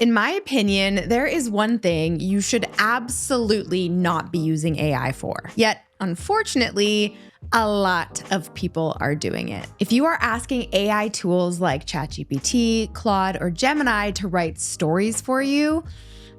In my opinion, there is one thing you should absolutely not be using AI for. Yet, unfortunately, a lot of people are doing it. If you are asking AI tools like ChatGPT, Claude, or Gemini to write stories for you,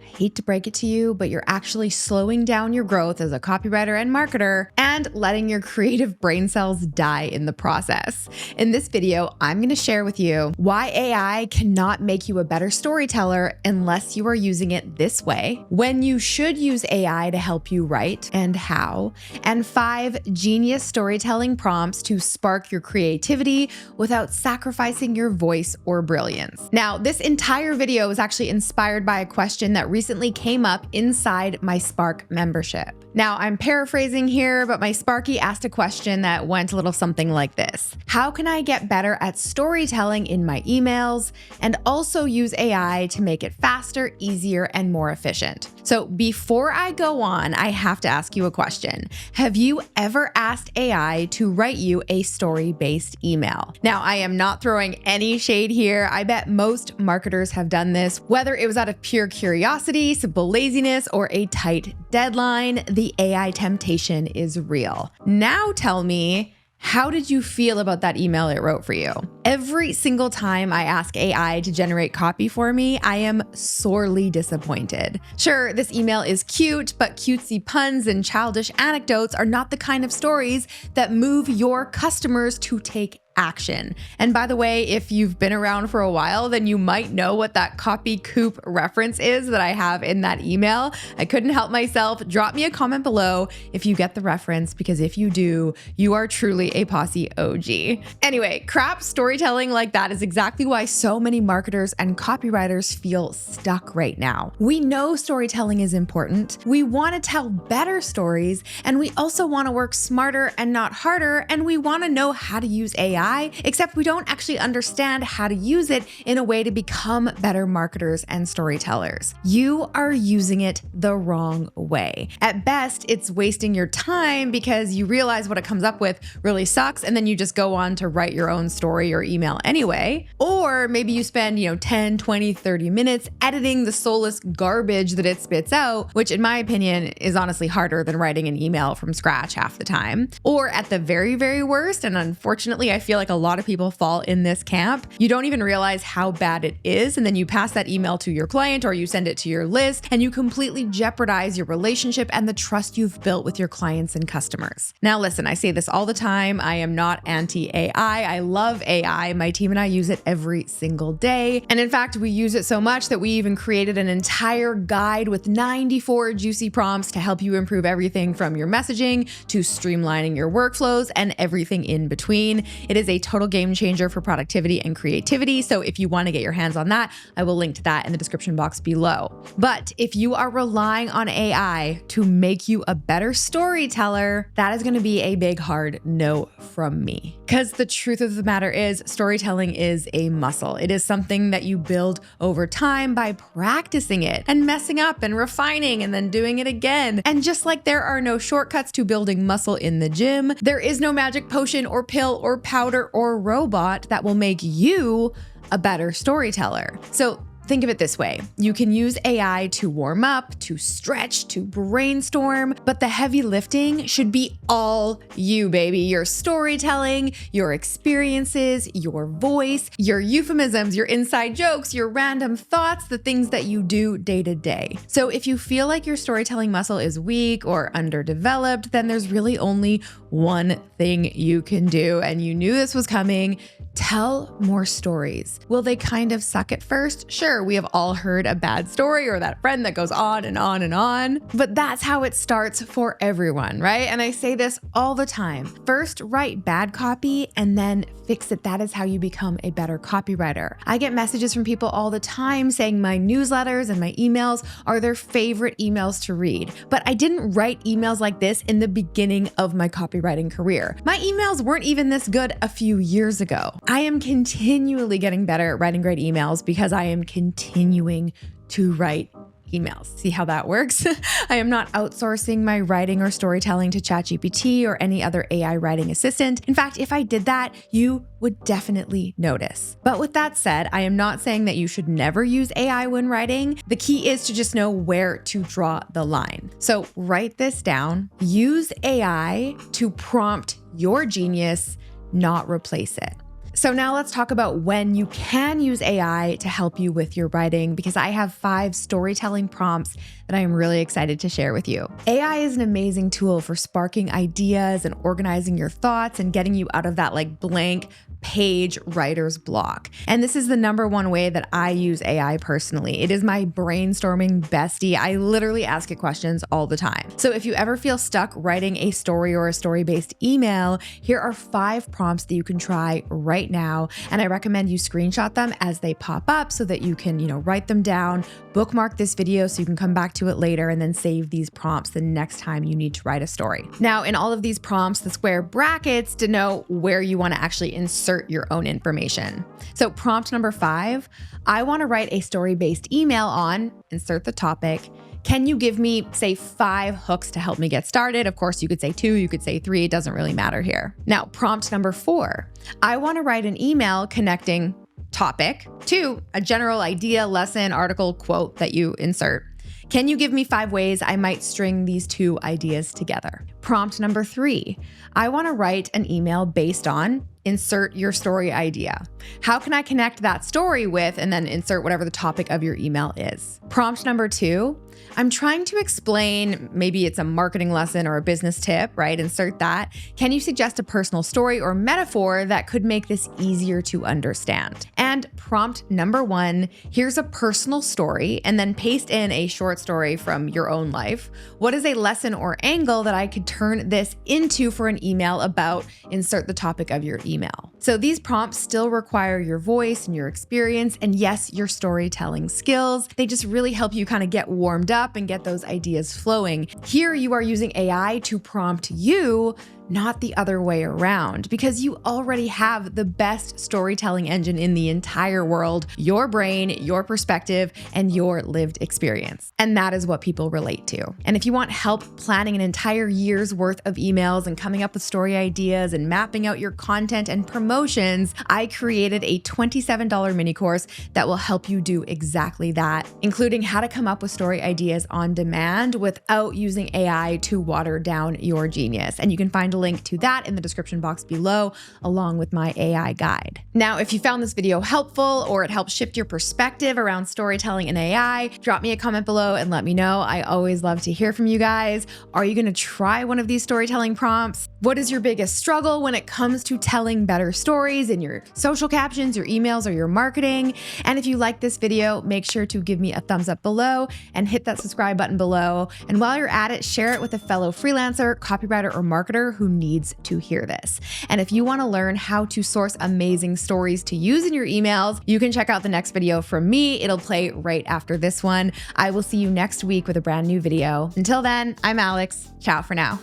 I hate to break it to you, but you're actually slowing down your growth as a copywriter and marketer and letting your creative brain cells die in the process. In this video, I'm going to share with you why AI cannot make you a better storyteller unless you are using it this way, when you should use AI to help you write and how, and 5 genius storytelling prompts to spark your creativity without sacrificing your voice or brilliance. Now, this entire video was actually inspired by a question that recently came up inside my Spark membership. Now, I'm paraphrasing here, but my Sparky asked a question that went a little something like this. How can I get better at storytelling in my emails and also use AI to make it faster, easier, and more efficient? So before I go on, I have to ask you a question. Have you ever asked AI to write you a story-based email? Now, I am not throwing any shade here. I bet most marketers have done this, whether it was out of pure curiosity, simple laziness, or a tight deadline. The AI temptation is real. Now tell me, how did you feel about that email it wrote for you? Every single time I ask AI to generate copy for me, I am sorely disappointed. Sure, this email is cute, but cutesy puns and childish anecdotes are not the kind of stories that move your customers to take action. And by the way, if you've been around for a while, then you might know what that copy coop reference is that I have in that email. I couldn't help myself. Drop me a comment below if you get the reference, because if you do, you are truly a Posse OG. Anyway, crap storytelling like that is exactly why so many marketers and copywriters feel stuck right now. We know storytelling is important. We want to tell better stories, and we also want to work smarter and not harder, and we want to know how to use AI, except we don't actually understand how to use it in a way to become better marketers and storytellers. You are using it the wrong way. At best, it's wasting your time because you realize what it comes up with really sucks, and then you just go on to write your own story or email anyway. Or maybe you spend, 10, 20, 30 minutes editing the soulless garbage that it spits out, which in my opinion is honestly harder than writing an email from scratch half the time. Or at the very, very worst, and unfortunately I feel like a lot of people fall in this camp, you don't even realize how bad it is, and then you pass that email to your client or you send it to your list, and you completely jeopardize your relationship and the trust you've built with your clients and customers. Now listen, I say this all the time, I am not anti-AI. I love AI. My team and I use it every single day. And in fact, we use it so much that we even created an entire guide with 94 juicy prompts to help you improve everything from your messaging to streamlining your workflows and everything in between. It is a total game changer for productivity and creativity. So if you want to get your hands on that, I will link to that in the description box below. But if you are relying on AI to make you a better storyteller, that is going to be a big hard no from me. Because the truth of the matter is, storytelling is a muscle. It is something that you build over time by practicing it and messing up and refining and then doing it again. And just like there are no shortcuts to building muscle in the gym, there is no magic potion or pill or powder or robot that will make you a better storyteller. So think of it this way. You can use AI to warm up, to stretch, to brainstorm, but the heavy lifting should be all you, baby. Your storytelling, your experiences, your voice, your euphemisms, your inside jokes, your random thoughts, the things that you do day to day. So if you feel like your storytelling muscle is weak or underdeveloped, then there's really only one thing you can do, and you knew this was coming. Tell more stories. Will they kind of suck at first? Sure, we have all heard a bad story or that friend that goes on and on and on, but that's how it starts for everyone, right? And I say this all the time. First, write bad copy and then fix it. That is how you become a better copywriter. I get messages from people all the time saying my newsletters and my emails are their favorite emails to read, but I didn't write emails like this in the beginning of my copywriting career. My emails weren't even this good a few years ago. I am continually getting better at writing great emails because I am continuing to write emails. See how that works? I am not outsourcing my writing or storytelling to ChatGPT or any other AI writing assistant. In fact, if I did that, you would definitely notice. But with that said, I am not saying that you should never use AI when writing. The key is to just know where to draw the line. So write this down. Use AI to prompt your genius, not replace it. So now let's talk about when you can use AI to help you with your writing, because I have 5 storytelling prompts that I am really excited to share with you. AI is an amazing tool for sparking ideas and organizing your thoughts and getting you out of that blank page writer's block. And this is the #1 way that I use AI personally. It is my brainstorming bestie. I literally ask it questions all the time. So if you ever feel stuck writing a story or a story-based email, here are 5 prompts that you can try right now. And I recommend you screenshot them as they pop up so that you can, write them down, bookmark this video so you can come back to it later, and then save these prompts the next time you need to write a story. Now, in all of these prompts, the square brackets denote where you want to actually insert your own information. So prompt number 5, I want to write a story-based email on, insert the topic. Can you give me, say, 5 hooks to help me get started? Of course, you could say 2, you could say 3, it doesn't really matter here. Now, prompt number 4, I want to write an email connecting topic to a general idea, lesson, article, quote that you insert. Can you give me 5 ways I might string these 2 ideas together? Prompt number 3, I want to write an email based on, insert your story idea. How can I connect that story with, and then insert whatever the topic of your email is? Prompt number 2, I'm trying to explain, maybe it's a marketing lesson or a business tip, right? Insert that. Can you suggest a personal story or metaphor that could make this easier to understand? And prompt number 1, here's a personal story, and then paste in a short story from your own life. What is a lesson or angle that I could turn this into for an email about? Insert the topic of your email. So these prompts still require your voice and your experience, and yes, your storytelling skills. They just really help you kind of get warmed up and get those ideas flowing. Here you are using AI to prompt you, not the other way around, because you already have the best storytelling engine in the entire world, your brain, your perspective, and your lived experience. And that is what people relate to. And if you want help planning an entire year's worth of emails and coming up with story ideas and mapping out your content and promotions, I created a $27 mini course that will help you do exactly that, including how to come up with story ideas on demand without using AI to water down your genius. And you can find a link to that in the description box below, along with my AI guide. Now, if you found this video helpful or it helped shift your perspective around storytelling and AI, drop me a comment below and let me know. I always love to hear from you guys. Are you going to try one of these storytelling prompts? What is your biggest struggle when it comes to telling better stories in your social captions, your emails, or your marketing? And if you like this video, make sure to give me a thumbs up below and hit that subscribe button below. And while you're at it, share it with a fellow freelancer, copywriter, or marketer who needs to hear this. And if you want to learn how to source amazing stories to use in your emails, you can check out the next video from me. It'll play right after this one. I will see you next week with a brand new video. Until then, I'm Alex. Ciao for now.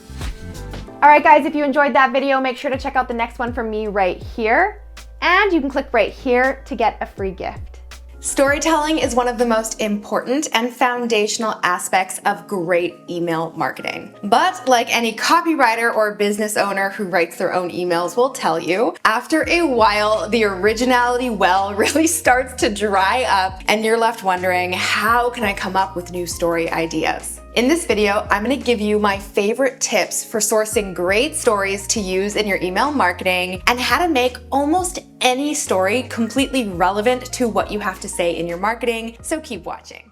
All right, guys, if you enjoyed that video, make sure to check out the next one from me right here. And you can click right here to get a free gift. Storytelling is one of the most important and foundational aspects of great email marketing. But like any copywriter or business owner who writes their own emails will tell you, after a while, the originality well really starts to dry up and you're left wondering, how can I come up with new story ideas? In this video, I'm going to give you my favorite tips for sourcing great stories to use in your email marketing and how to make almost any story completely relevant to what you have to say in your marketing. So keep watching.